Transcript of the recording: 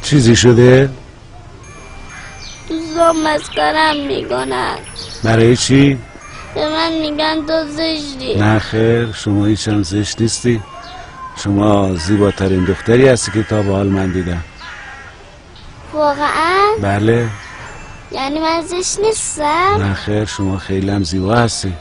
چیزی شده؟ دوستان مسخرم میکنن. برای چی؟ به من میگن تو زشتی. نه خیر، شما هیچ هم زشت نیستی. شما زیباترین دختری هستی که تا به حال من دیدم. واقعا؟ بله. یعنی من زشت نیستم؟ نه خیر، شما خیلی هم زیبا هستی.